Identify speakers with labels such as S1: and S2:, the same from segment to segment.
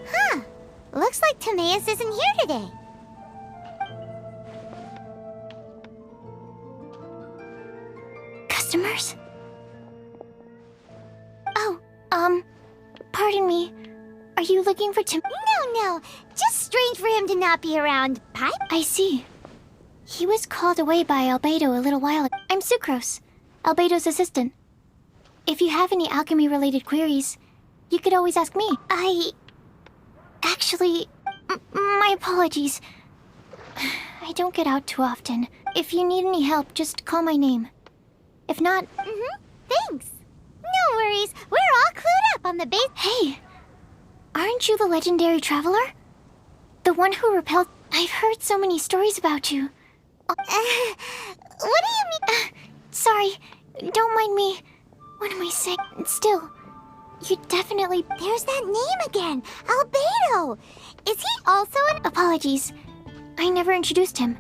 S1: Huh. Looks like Timaeus isn't here today. Customers? Oh, pardon me. Are you looking for Tim? No. Just strange for him to not be around. Pipe? I see. He was called away by Альбедо a little while ago. I'm Sucrose, Альбедо's assistant. If you have any alchemy-related queries, you could always ask me. Actually, my apologies. I don't get out too often. If you need any help, just call my name. If not... Thanks. No worries. We're all clued up on the base... Hey! Aren't you the legendary traveler? The one who repelled... I've heard so many stories about you. What do you mean? Sorry. Don't mind me. What am I saying? Still, you definitely... There's that name again! Альбедо! Is he also an... Apologies. I never introduced him.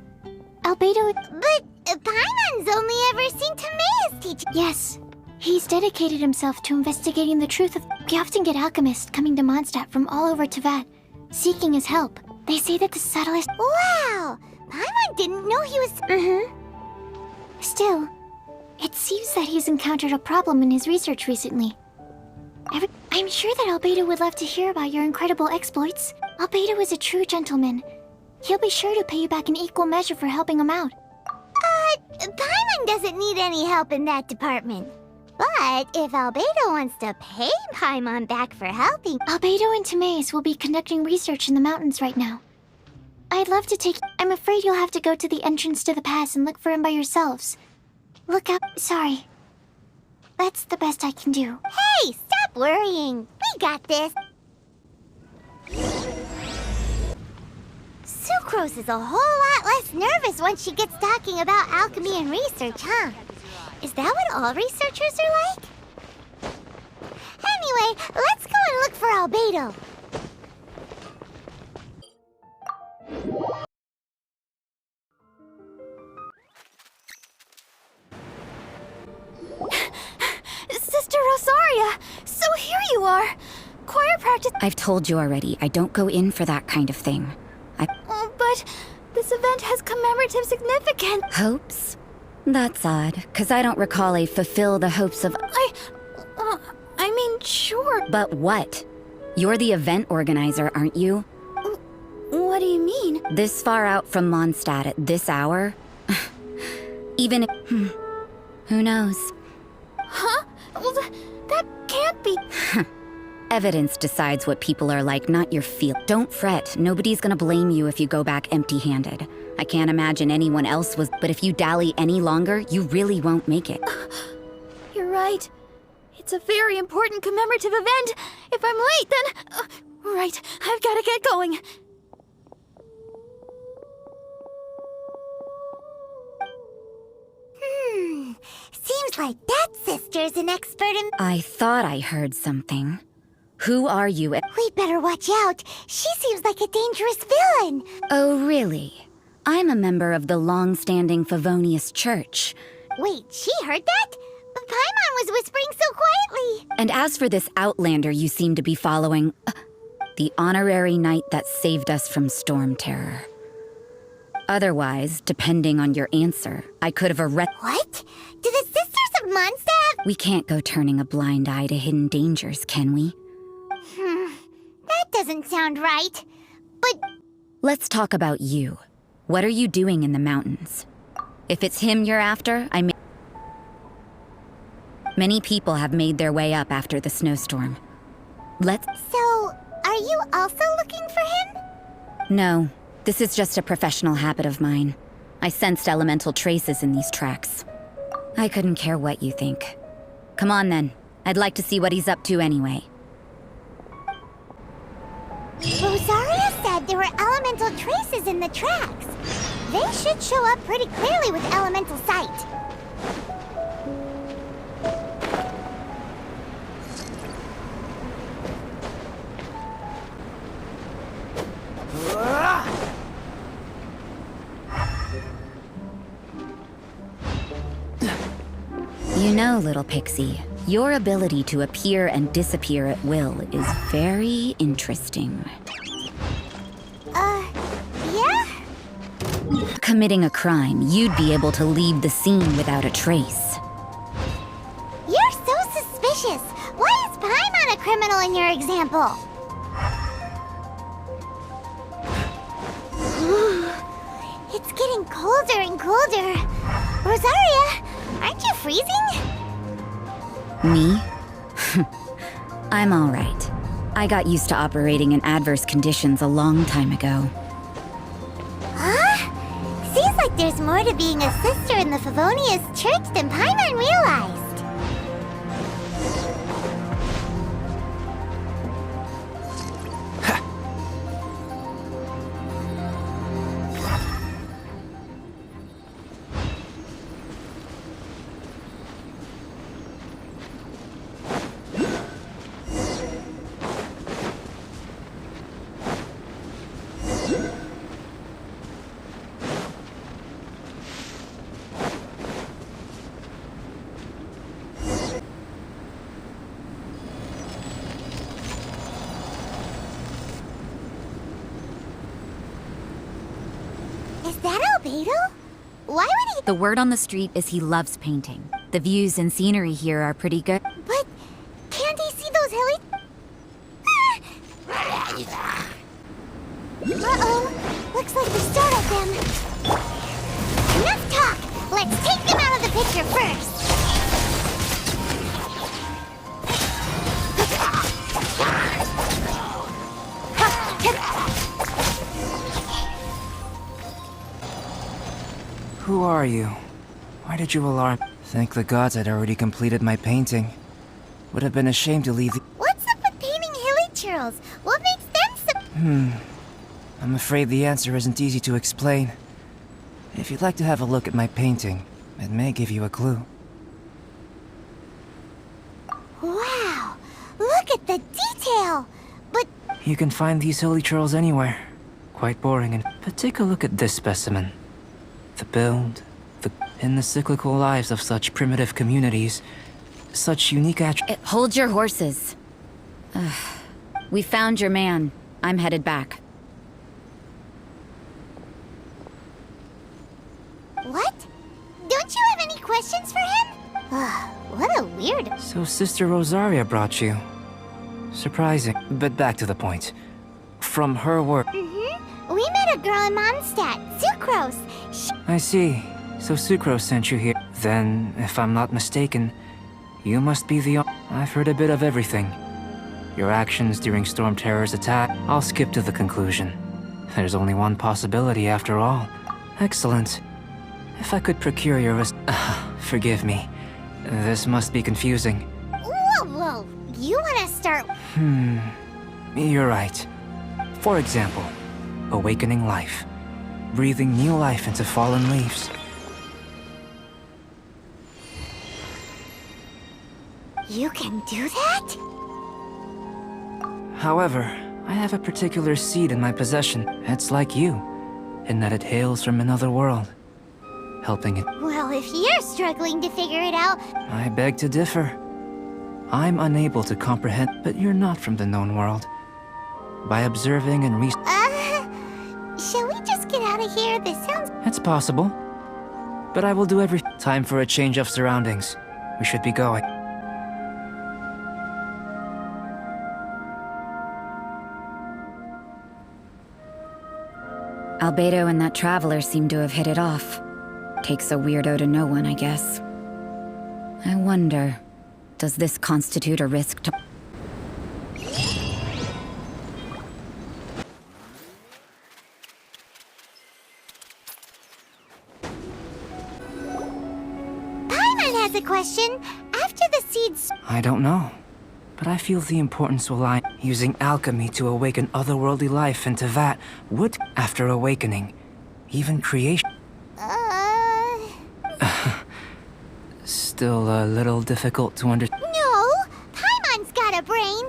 S1: Альбедо... But Paimon's only ever seen Timaeus teach... Yes. He's dedicated himself to investigating the truth of... We often get alchemists coming to Mondstadt from all over Teyvat, seeking his help. They say that the subtlest... Wow! Paimon didn't know he was... Still, it seems that he's encountered a problem in his research recently. I'm sure that Альбедо would love to hear about your incredible exploits. Альбедо is a true gentleman. He'll be sure to pay you back in equal measure for helping him out. Paimon doesn't need any help in that department. But if Альбедо wants to pay Paimon back for helping... Альбедо and Timaeus will be conducting research in the mountains right now. I'd love to take... I'm afraid you'll have to go to the entrance to the pass and look for him by yourselves. Look out... Sorry. That's the best I can do. Hey! Stop worrying! We got this! Sucrose is a whole lot less nervous once she gets talking about alchemy and research, huh? Is that what all researchers are like? Anyway, let's go and look for Альбедо. Sister Rosaria! So here you are! Choir practice...
S2: I've told you already, I don't go in for that kind of thing.
S1: But this event has commemorative significance.
S2: Hopes? That's odd, 'cause I don't recall a fulfill the hopes of...
S1: I mean, sure.
S2: But what? You're the event organizer, aren't you?
S1: What do you mean?
S2: This far out from Mondstadt at this hour? Even if... Who knows?
S1: Huh? Well, that can't be...
S2: Evidence decides what people are like, not your feel. Don't fret, nobody's gonna blame you if you go back empty-handed. I can't imagine anyone else was, but if you dally any longer, you really won't make it.
S1: You're right. It's a very important commemorative event. If I'm late, then... right, I've gotta get going. Seems like that sister's an expert in...
S2: I thought I heard something. Who are you?
S1: We'd better watch out. She seems like a dangerous villain.
S2: Oh, really? I'm a member of the long-standing Favonius Church.
S1: Wait, she heard that? Paimon was whispering so quietly.
S2: And as for this outlander you seem to be following, the honorary knight that saved us from storm terror. Otherwise, depending on your answer, I could have
S1: What? Do the Sisters of Mondstadt?
S2: We can't go turning a blind eye to hidden dangers, can we?
S1: That doesn't sound right. But...
S2: Let's talk about you. What are you doing in the mountains? If it's him you're after, Many people have made their way up after the snowstorm.
S1: So, are you also looking for him?
S2: No, this is just a professional habit of mine. I sensed elemental traces in these tracks. I couldn't care what you think. Come on then, I'd like to see what he's up to anyway.
S1: Rosaria said there were elemental traces in the tracks. They should show up pretty clearly with elemental sight.
S2: You know, little pixie, Your ability to appear and disappear at will is very interesting.
S1: Yeah?
S2: Committing a crime, you'd be able to leave the scene without a trace.
S1: You're so suspicious. Why is Paimon a criminal in your example? It's getting colder and colder. Rosaria, aren't you freezing?
S2: Me? I'm all right. I got used to operating in adverse conditions a long time ago.
S1: Huh? Seems like there's more to being a sister in the Favonius Church than Paimon realized. Is that Альбедо? Why would he—
S2: The word on the street is he loves painting. The views and scenery here are pretty good.
S1: But can't he see those hilly— Uh-oh. Looks like we startled them. Enough talk! Let's take them out of the picture first!
S3: Who are you? Why did you alarm? Thank the gods I'd already completed my painting. Would have been a shame to leave the—
S1: What's up with painting hilly churls? What makes them so—
S3: I'm afraid the answer isn't easy to explain. If you'd like to have a look at my painting, it may give you a clue.
S1: Wow! Look at the detail! But
S3: You can find these hilly churls anywhere. Quite boring, but take a look at this specimen. The build, in the cyclical lives of such primitive communities, such unique
S2: Hold your horses. We found your man. I'm headed back.
S1: what? Don't you have any questions for him? What a weird—
S3: So Sister Rosaria brought you. Surprising, but back to the point. From her work—
S1: We met a girl in Mondstadt, Sucrose.
S3: I see. So Sucrose sent you here. Then, if I'm not mistaken, you must be the— I've heard a bit of everything. Your actions during Storm Terror's attack. I'll skip to the conclusion. There's only one possibility after all. Excellent. If I could procure your forgive me. This must be confusing.
S1: Whoa. You wanna start—
S3: You're right. For example, awakening life. Breathing new life into fallen leaves.
S1: You can do that?
S3: However, I have a particular seed in my possession. It's like you, in that it hails from another world. Helping it—
S1: Well, if you're struggling to figure it out—
S3: I beg to differ. I'm unable to comprehend, but you're not from the known world. By observing and
S1: shall we just get out of here? This sounds—
S3: It's possible. But I will do every— Time for a change of surroundings. We should be going.
S2: Альбедо and that traveler seem to have hit it off. Takes a weirdo to know one, I guess. I wonder, does this constitute a risk to—
S1: Paimon has a question. After the seeds—
S3: I don't know. But I feel the importance will lie. Using alchemy to awaken otherworldly life into that would, after awakening, even creation. Still a little difficult to understand.
S1: No! Paimon's got a brain!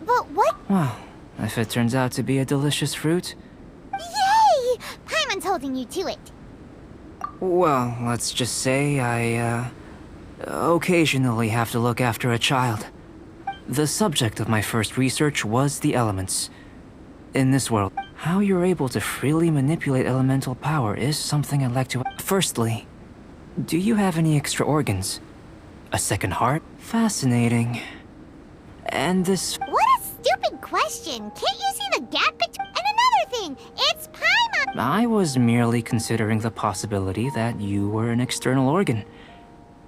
S1: But what—
S3: Well, if it turns out to be a delicious fruit,
S1: Yay! Paimon's holding you to it.
S3: well, let's just say occasionally have to look after a child. The subject of my first research was the elements. In this world, how you're able to freely manipulate elemental power is something I'd like to... Firstly, do you have any extra organs? A second heart? Fascinating. And this...
S1: What a stupid question! Can't you see the gap between... And another thing, it's Paimon!
S3: I was merely considering the possibility that you were an external organ.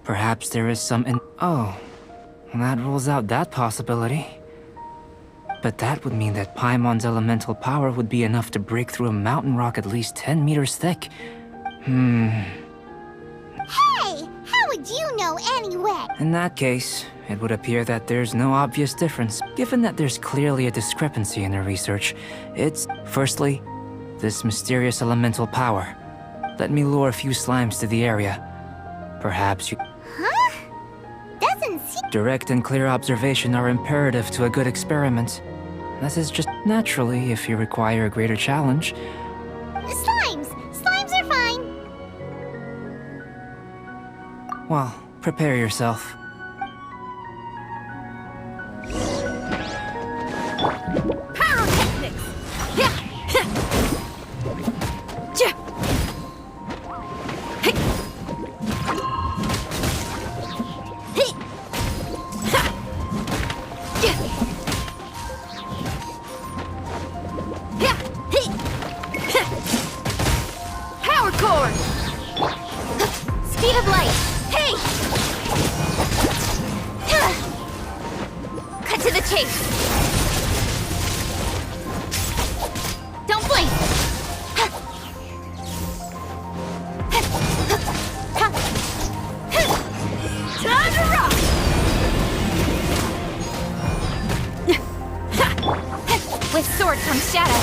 S3: Perhaps there is some Oh, that rules out that possibility. But that would mean that Paimon's elemental power would be enough to break through a mountain rock at least 10 meters thick.
S1: Hey! How would you know anyway?
S3: In that case, it would appear that there's no obvious difference. Given that there's clearly a discrepancy in the research, it's... Firstly, this mysterious elemental power. Let me lure a few slimes to the area. Perhaps you...
S1: Huh? Doesn't seem...
S3: Direct and clear observation are imperative to a good experiment. This is just naturally if you require a greater challenge.
S1: Slimes! Slimes are fine!
S3: Well, prepare yourself.
S4: Pyrotechnics! Power cord!
S1: Speed of light!
S4: Hey! Cut to the chase!
S1: Don't blink!
S4: Time to rock! With sword comes shadow.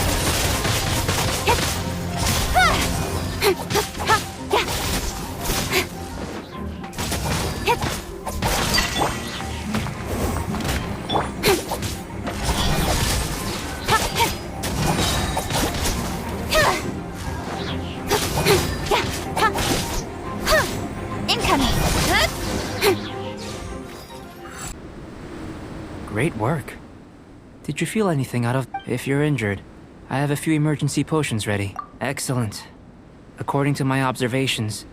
S3: Great work. Did you feel anything out of... If you're injured, I have a few emergency potions ready. Excellent. According to my observations,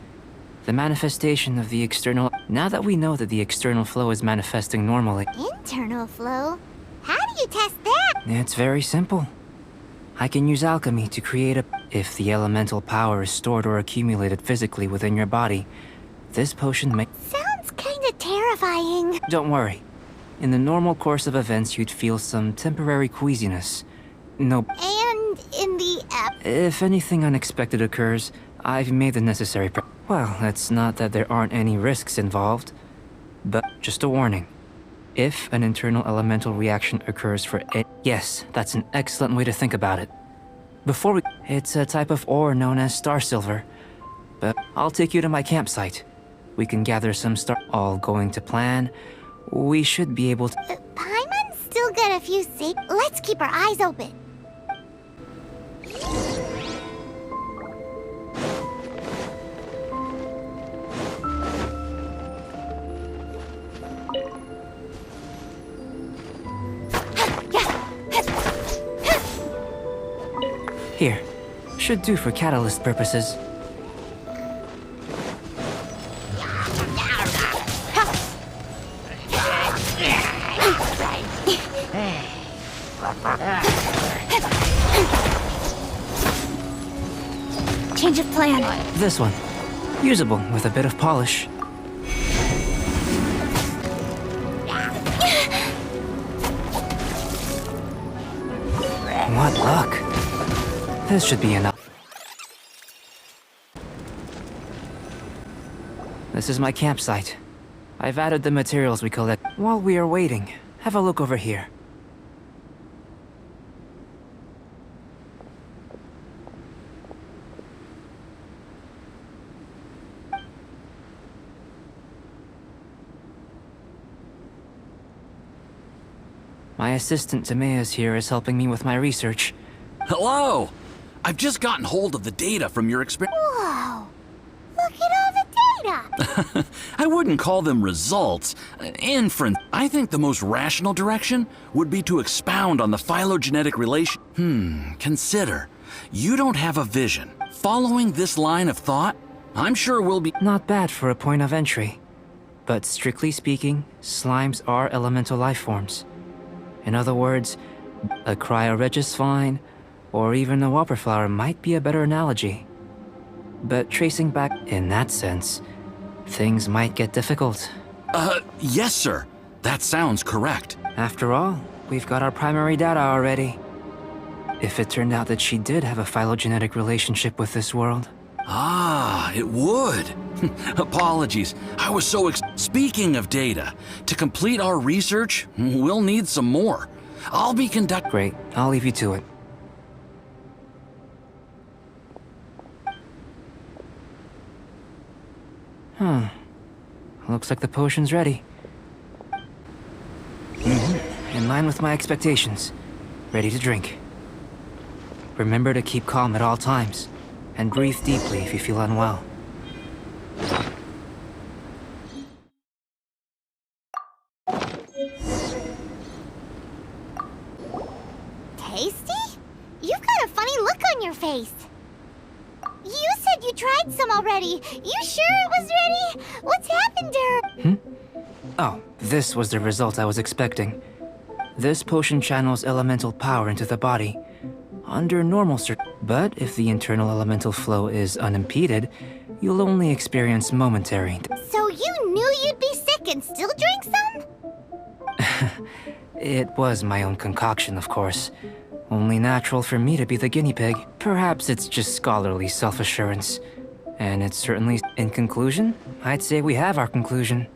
S3: the manifestation of the external... Now that we know that the external flow is manifesting normally...
S1: Internal flow? How do you test that?
S3: It's very simple. I can use alchemy to create a... If the elemental power is stored or accumulated physically within your body, this potion may...
S1: Sounds kinda terrifying.
S3: Don't worry. In the normal course of events, you'd feel some temporary queasiness. No...
S1: And in the app...
S3: If anything unexpected occurs, I've made the necessary Well, it's not that there aren't any risks involved, but just a warning. If an internal elemental reaction occurs for it... Yes, that's an excellent way to think about it. Before we... It's a type of ore known as star silver. But I'll take you to my campsite. We can gather some star... All going to plan. We should be able to...
S1: Paimon's still got a few Let's keep our eyes open.
S3: Here. Should do for catalyst purposes.
S4: Change of plan.
S3: This one. Usable with a bit of polish. What luck. This should be enough. This is my campsite. I've added the materials we collect. While we are waiting, have a look over here. My assistant Tamea's here is helping me with my research.
S5: Hello! I've just gotten hold of the data from your experiment.
S1: Whoa! Look at all the data!
S5: I wouldn't call them results. Inference. I think the most rational direction would be to expound on the phylogenetic relation. Consider. You don't have a vision. Following this line of thought, I'm sure we'll be...
S3: Not bad for a point of entry. But strictly speaking, slimes are elemental life forms. In other words, a cryoregis vine, or even a wildflower might be a better analogy. But tracing back in that sense, things might get difficult.
S5: Yes, sir. That sounds correct.
S3: After all, we've got our primary data already. If it turned out that she did have a phylogenetic relationship with this world.
S5: Ah, it would. Apologies. I was so Speaking of data, to complete our research, we'll need some more. I'll be
S3: Great, I'll leave you to it. Looks like the potion's ready. In line with my expectations. Ready to drink. Remember to keep calm at all times, and breathe deeply if you feel unwell.
S1: Tasty? You've got a funny look on your face. You said you tried some already. You sure it was ready? What's happened to her?
S3: Oh, this was the result I was expecting. This potion channels elemental power into the body. Under normal but if the internal elemental flow is unimpeded, you'll only experience momentary.
S1: So you knew you'd be sick and still drank some?
S3: It was my own concoction, of course. Only natural for me to be the guinea pig. Perhaps it's just scholarly self-assurance. And it's certainly... In conclusion, I'd say we have our conclusion.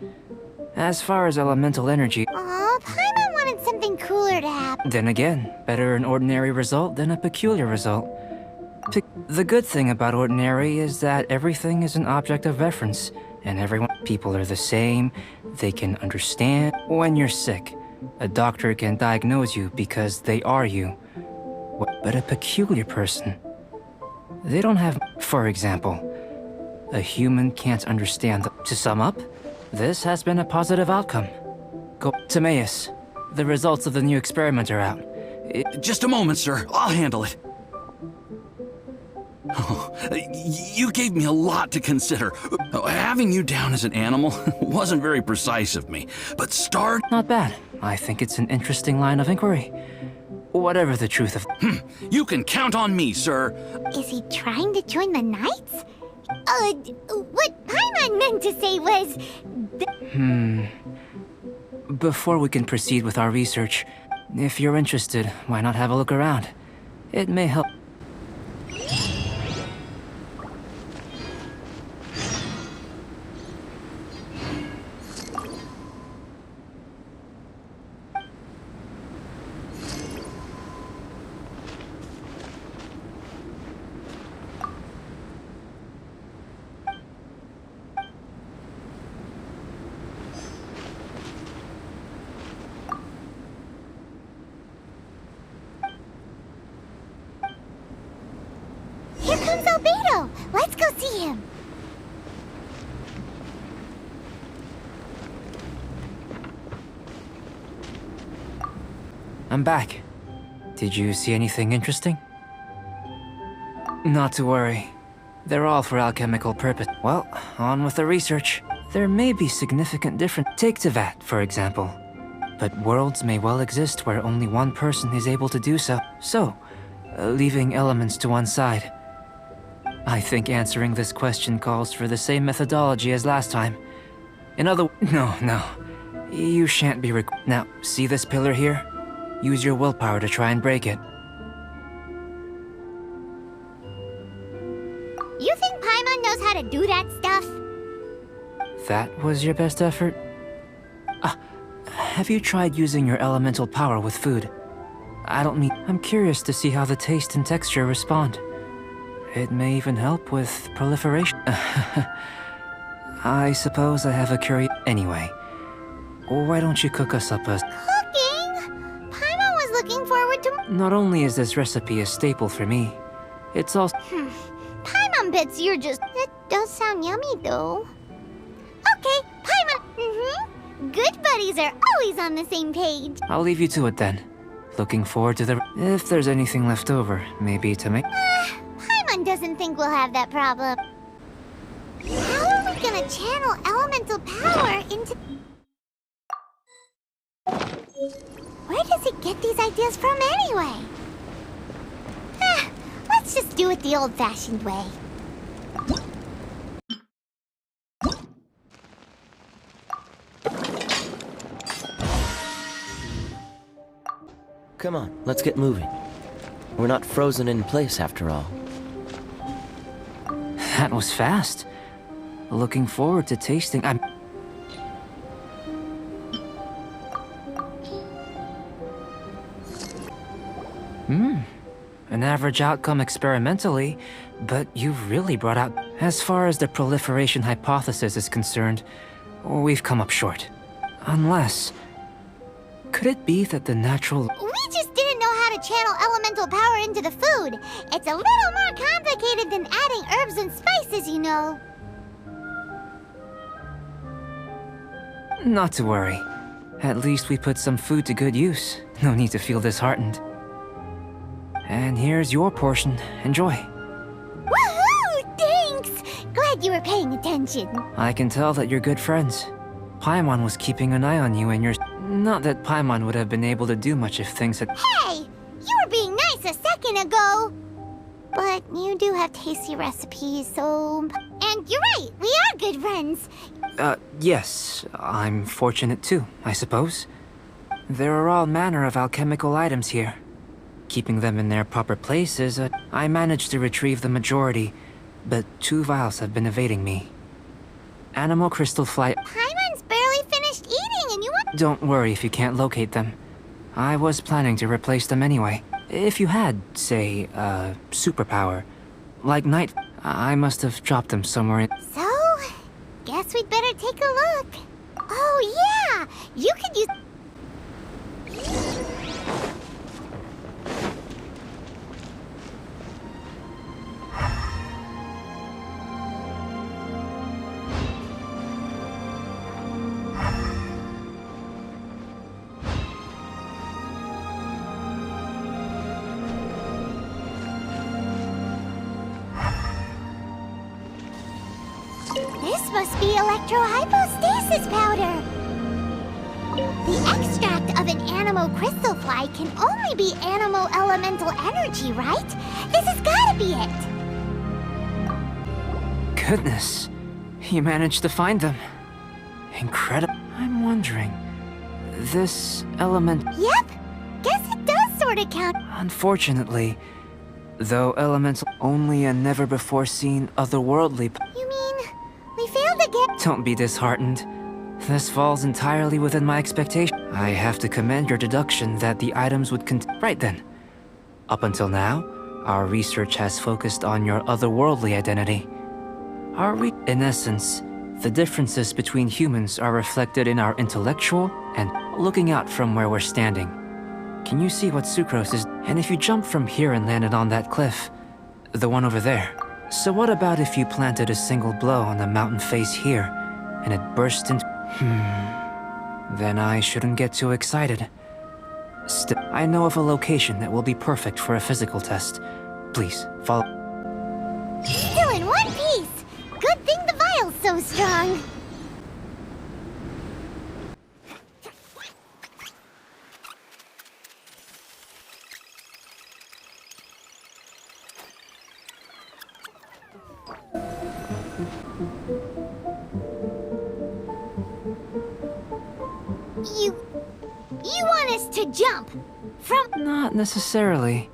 S3: As far as elemental energy...
S1: Aw, Paimon wanted something cooler to happen.
S3: Then again, better an ordinary result than a peculiar result. The good thing about ordinary is that everything is an object of reference, and people are the same, they can understand. When you're sick, a doctor can diagnose you because they are you. But a peculiar person, they don't have... For example, a human can't understand To sum up, this has been a positive outcome. Go... Timaeus, the results of the new experiment are out.
S5: Just a moment, sir. I'll handle it. Oh, you gave me a lot to consider. Having you down as an animal wasn't very precise of me, but
S3: Not bad. I think it's an interesting line of inquiry. Whatever the truth of...
S5: You can count on me, sir.
S1: Is he trying to join the Knights? What Paimon meant to say was...
S3: Before we can proceed with our research, if you're interested, why not have a look around? It may help...
S1: Here comes Альбедо! Let's go see him!
S3: I'm back. Did you see anything interesting? Not to worry. They're all for alchemical purpose. Well, on with the research. There may be significant difference. Take Tevat, for example. But worlds may well exist where only one person is able to do so. So, leaving elements to one side. I think answering this question calls for the same methodology as last time. No. You shan't be Now, see this pillar here? Use your willpower to try and break it.
S1: You think Paimon knows how to do that stuff?
S3: That was your best effort? Have you tried using your elemental power with food? I'm curious to see how the taste and texture respond. It may even help with proliferation. I suppose I have a Anyway, why don't you cook us up a...
S1: Cooking? Paimon was looking forward to...
S3: Not only is this recipe a staple for me, it's also...
S1: Paimon bets you're just... That does sound yummy, though. Good buddies are always on the same page.
S3: I'll leave you to it then. Looking forward to the... If there's anything left over, maybe to make...
S1: Paimon doesn't think we'll have that problem. How are we gonna channel elemental power into... Where does he get these ideas from anyway? Let's just do it the old-fashioned way.
S6: Come on, let's get moving. We're not frozen in place after all.
S3: That was fast. Looking forward to tasting... An average outcome experimentally, but you've really brought out... As far as the proliferation hypothesis is concerned, we've come up short. Unless... Could it be that the natural...
S1: We just didn't know how to channel elemental power into the food. It's a little more complicated than adding herbs and spices, you know.
S3: Not to worry. At least we put some food to good use. No need to feel disheartened. And here's your portion. Enjoy.
S1: Woohoo! Thanks! Glad you were paying attention.
S3: I can tell that you're good friends. Paimon was keeping an eye on you and your... Not that Paimon would have been able to do much if things had...
S1: Hey! You were being nice a second ago! But you do have tasty recipes, so... And you're right, we are good friends.
S3: Yes. I'm fortunate too, I suppose. There are all manner of alchemical items here. Keeping them in their proper places, I managed to retrieve the majority, but 2 vials have been evading me. Animal crystal fly...
S1: Paimon's barely finished eating and you want...
S3: Don't worry if you can't locate them. I was planning to replace them anyway. If you had, say, superpower, like night... I must have dropped them somewhere in...
S1: So, guess we'd better take a look. Oh yeah! You could use... This must be electrohypostasis powder. The extract of an animal crystal fly can only be animal elemental energy, right? This has gotta be it.
S3: Goodness. You managed to find them. Incredible. I'm wondering... This element...
S1: Yep. Guess it does sort of count.
S3: Unfortunately, though elemental... Only a never-before-seen otherworldly...
S1: You mean, we failed again?
S3: Don't be disheartened. This falls entirely within my expectation. I have to commend your deduction that the items would Right then. Up until now, our research has focused on your otherworldly identity. In essence, the differences between humans are reflected in our intellectual and looking out from where we're standing. Can you see what Sucrose is? And if you jump from here and landed on that cliff, the one over there. So what about if you planted a single blow on the mountain face here, and it burst into... Then I shouldn't get too excited. I know of a location that will be perfect for a physical test. Please, follow...
S1: Still in one piece! Good thing the vial's so strong. You want us to jump from...
S3: Not necessarily.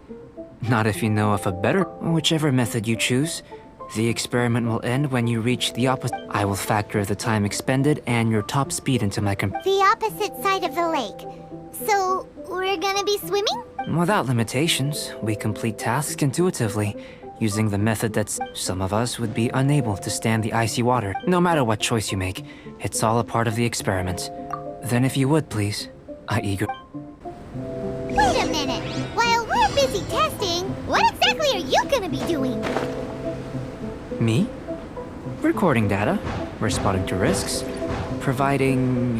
S3: Not if you know of a better... Whichever method you choose, the experiment will end when you reach the opposite... I will factor the time expended and your top speed into my
S1: The opposite side of the lake. So, we're gonna be swimming?
S3: Without limitations, we complete tasks intuitively, using the method that's... Some of us would be unable to stand the icy water. No matter what choice you make, it's all a part of the experiment. Then if you would, please,
S1: Wait a minute! While we're busy testing, what exactly are you gonna be doing?
S3: Me? Recording data, responding to risks, providing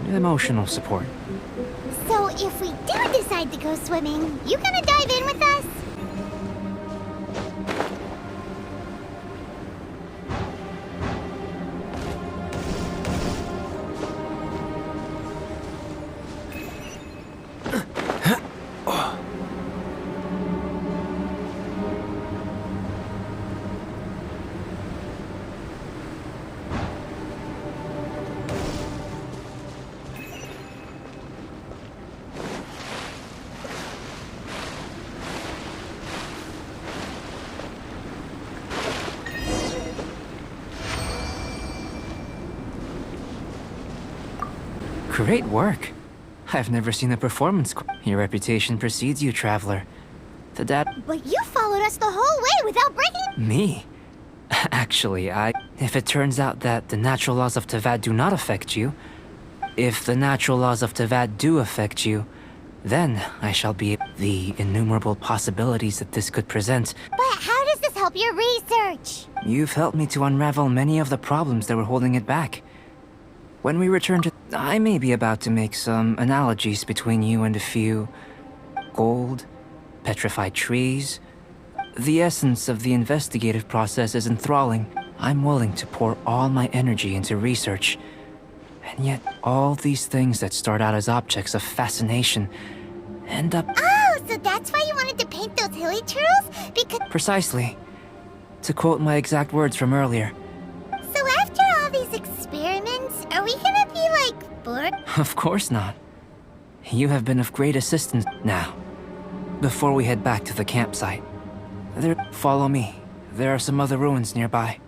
S3: emotional support.
S1: So if we do decide to go swimming, you gonna dive in with us?
S3: Great work. I've never seen a performance. Your reputation precedes you, traveler. The dad...
S1: But you followed us the whole way without breaking...
S3: Me? Actually, if it turns out that the natural laws of Tavad do not affect you, if the natural laws of Tavad do affect you, then I shall be the innumerable possibilities that this could present.
S1: But how does this help your research?
S3: You've helped me to unravel many of the problems that were holding it back. When we return to... I may be about to make some analogies between you and a few... gold, petrified trees. The essence of the investigative process is enthralling. I'm willing to pour all my energy into research. And yet, all these things that start out as objects of fascination end up...
S1: Oh, so that's why you wanted to paint those hilly turtles? Because...
S3: Precisely. To quote my exact words from earlier.
S1: So after all these experiments, are we gonna be, like, bored?
S3: Of course not. You have been of great assistance now. Before we head back to the campsite, follow me. There are some other ruins nearby.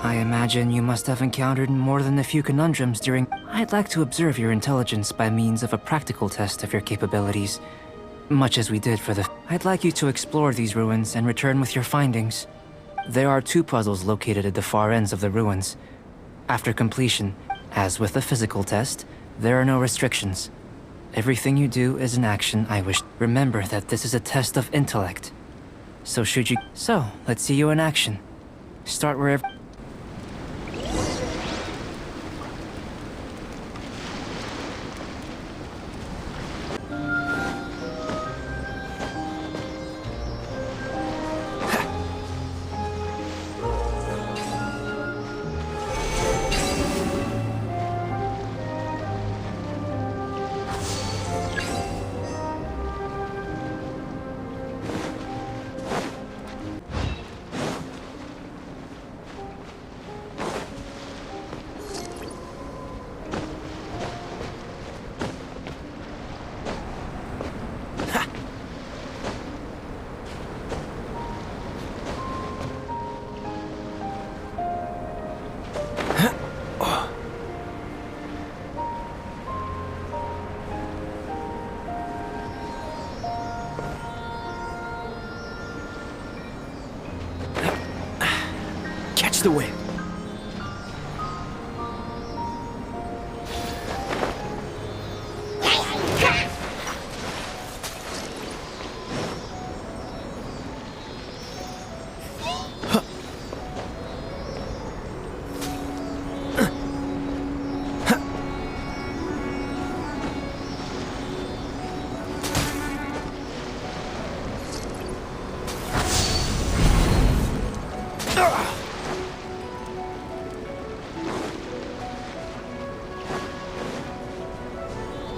S3: I imagine you must have encountered more than a few conundrums during... I'd like to observe your intelligence by means of a practical test of your capabilities. Much as we did for the... I'd like you to explore these ruins and return with your findings. There are 2 puzzles located at the far ends of the ruins. After completion, as with the physical test, there are no restrictions. Everything you do is an action I wish... Remember that this is a test of intellect. So should you... So, let's see you in action. Start wherever...
S6: Catch the wind.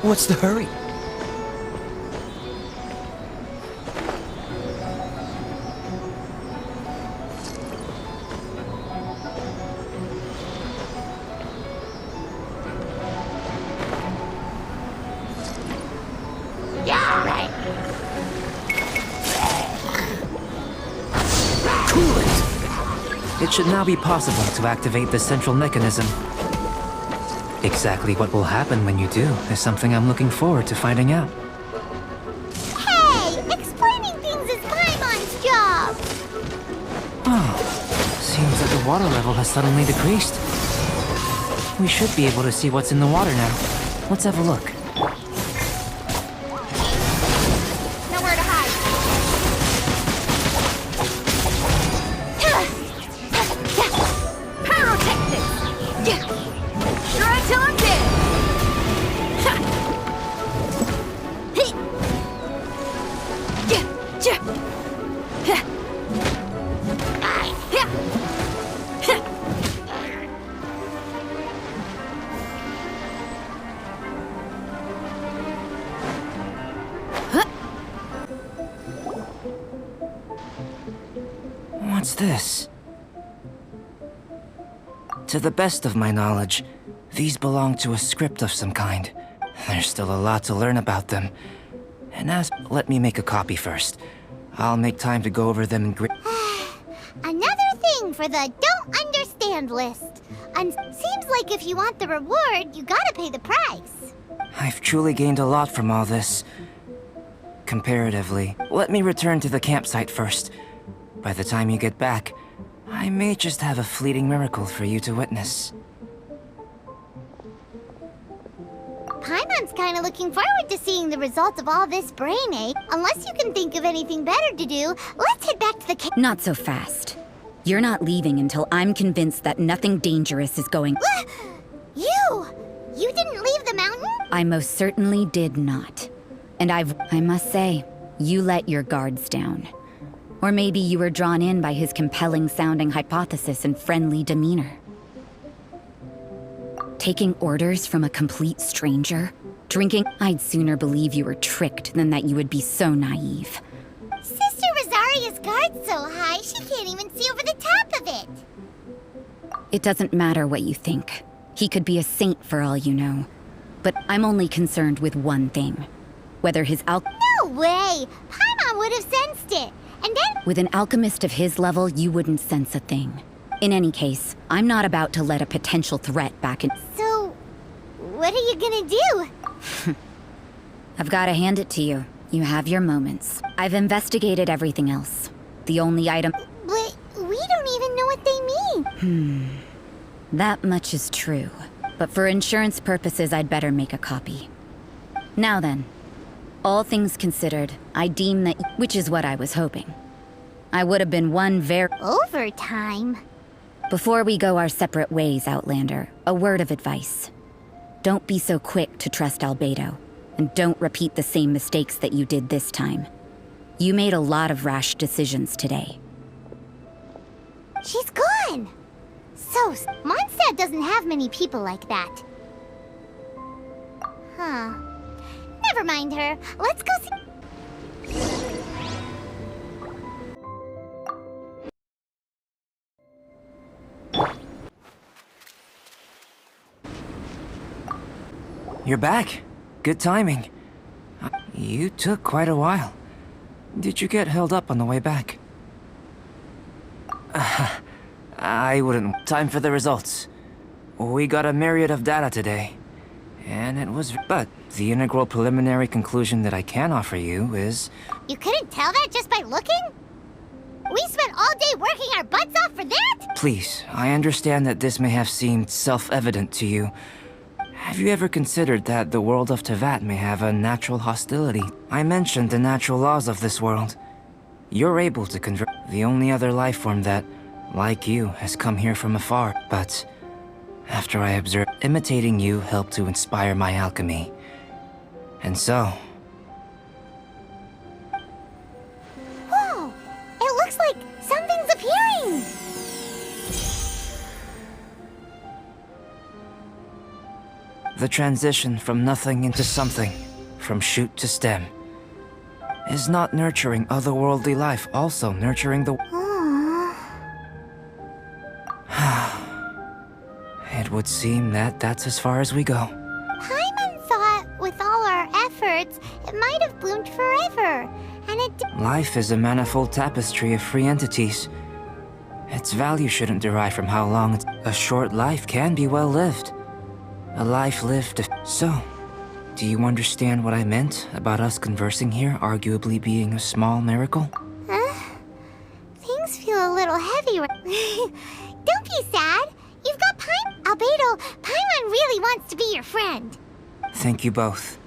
S6: What's the hurry?
S3: It should now be possible to activate the central mechanism. Exactly what will happen when you do is something I'm looking forward to finding out.
S1: Hey! Explaining things is Paimon's job!
S3: Oh, seems that the water level has suddenly decreased. We should be able to see what's in the water now. Let's have a look.
S4: Nowhere to hide. Pyrotechnics! Try till I'm dead!
S3: What's this? To the best of my knowledge, these belong to a script of some kind. There's still a lot to learn about them. And let me make a copy first. I'll make time to go over them in
S1: Another thing for the don't understand list. And seems like if you want the reward, you gotta pay the price.
S3: I've truly gained a lot from all this. Comparatively. Let me return to the campsite first. By the time you get back, I may just have a fleeting miracle for you to witness.
S1: Paimon's kinda looking forward to seeing the result of all this brain ache. Unless you can think of anything better to do, let's head back to the
S2: Not so fast. You're not leaving until I'm convinced that nothing dangerous is going.
S1: You! You didn't leave the mountain?
S2: I most certainly did not. And I must say, you let your guards down. Or maybe you were drawn in by his compelling-sounding hypothesis and friendly demeanor. Taking orders from a complete stranger? Drinking? I'd sooner believe you were tricked than that you would be so naive.
S1: Sister Rosaria's guard's so high, she can't even see over the top of it.
S2: It doesn't matter what you think. He could be a saint for all you know. But I'm only concerned with one thing. Whether his
S1: No way! Paimon would have sensed it. And then...
S2: With an alchemist of his level, you wouldn't sense a thing. In any case, I'm not about to let a potential threat back in.
S1: So... what are you gonna do?
S2: I've gotta hand it to you. You have your moments. I've investigated everything else. The only item...
S1: But we don't even know what they mean.
S2: That much is true. But for insurance purposes, I'd better make a copy. Now then. All things considered, I deem that... Which is what I was hoping. I would have been one very...
S1: Overtime?
S2: Before we go our separate ways, Outlander, a word of advice. Don't be so quick to trust Альбедо, and don't repeat the same mistakes that you did this time. You made a lot of rash decisions today.
S1: She's gone! So, Mondstadt doesn't have many people like that. Huh. Never mind her. Let's go see...
S3: You're back. Good timing. You took quite a while. Did you get held up on the way back? I wouldn't. Time for the results. We got a myriad of data today. And it was... But the integral preliminary conclusion that I can offer you is...
S1: You couldn't tell that just by looking? We spent all day working our butts off for that?
S3: Please, I understand that this may have seemed self-evident to you. Have you ever considered that the world of Teyvat may have a natural hostility? I mentioned the natural laws of this world. You're able to convert the only other life form that, like you, has come here from afar. But after I observed, imitating you helped to inspire my alchemy. And so...
S1: Whoa! It looks like something's appearing!
S3: The transition from nothing into something, from shoot to stem, is not nurturing otherworldly life also nurturing the... It would seem that that's as far as we go.
S1: Paimon thought, with all our efforts, it might have bloomed forever. And it
S3: Life is a manifold tapestry of free entities. Its value shouldn't derive from how long a short life can be well lived. A life lived... So, do you understand what I meant about us conversing here arguably being a small miracle?
S1: Things feel a little heavy. Don't be sad. You've got Альбедо. Paimon really wants to be your friend.
S3: Thank you both.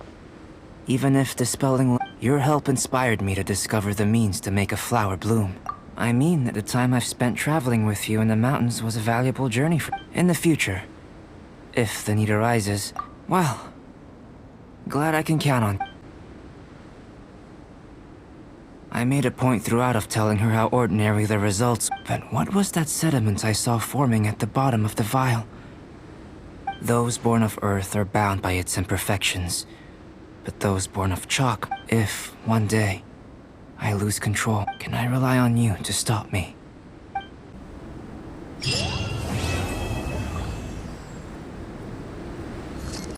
S3: Even if dispelling... Your help inspired me to discover the means to make a flower bloom. I mean that the time I've spent traveling with you in the mountains was a valuable journey for... In the future, if the need arises, well, glad I can count on... I made a point throughout of telling her how ordinary the results... But what was that sediment I saw forming at the bottom of the vial? Those born of Earth are bound by its imperfections. But those born of chalk, if, one day, I lose control, can I rely on you to stop me?